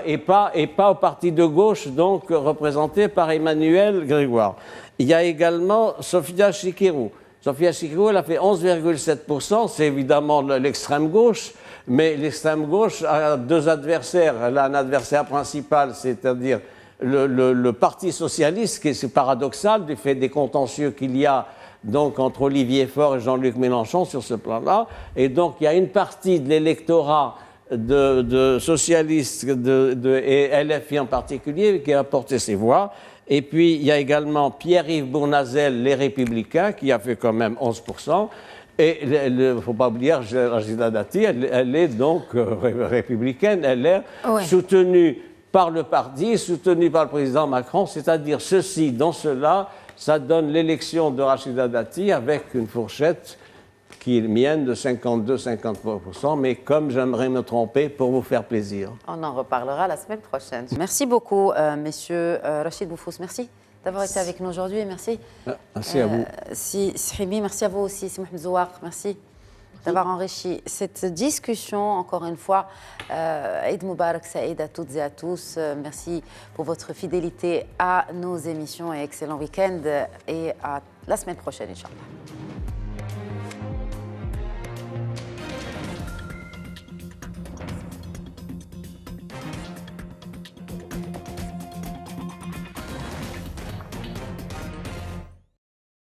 et pas au parti de gauche, donc, représenté par Emmanuel Grégoire. Il y a également Sophia Chikirou. Sophia Chikirou, elle a fait 11,7%, c'est évidemment l'extrême gauche, mais l'extrême gauche a deux adversaires. Elle a un adversaire principal, c'est-à-dire le Parti socialiste, qui est paradoxal du fait des contentieux qu'il y a donc entre Olivier Faure et Jean-Luc Mélenchon sur ce plan-là. Et donc il y a une partie de l'électorat de socialistes et LFI en particulier qui a porté ses voix. Et puis il y a également Pierre-Yves Bournazel, les Républicains, qui a fait quand même 11%. Et il ne faut pas oublier, Rachida Dati, elle est donc républicaine, elle est soutenue par le parti, soutenue par le président Macron, c'est-à-dire ceci, dans cela, ça donne l'élection de Rachida Dati avec une fourchette qui est mienne de 52-53%, mais comme j'aimerais me tromper pour vous faire plaisir. On en reparlera la semaine prochaine. Merci beaucoup, messieurs. Rachid Boufous, merci d'avoir été avec nous aujourd'hui. Merci. Merci à vous. Srimi, merci à vous aussi. Si Mohamed Zouar, merci d'avoir enrichi cette discussion. Encore une fois, Eid Mubarak Saïd à toutes et à tous. Merci pour votre fidélité à nos émissions et excellent week-end. Et à la semaine prochaine, Inch'Allah.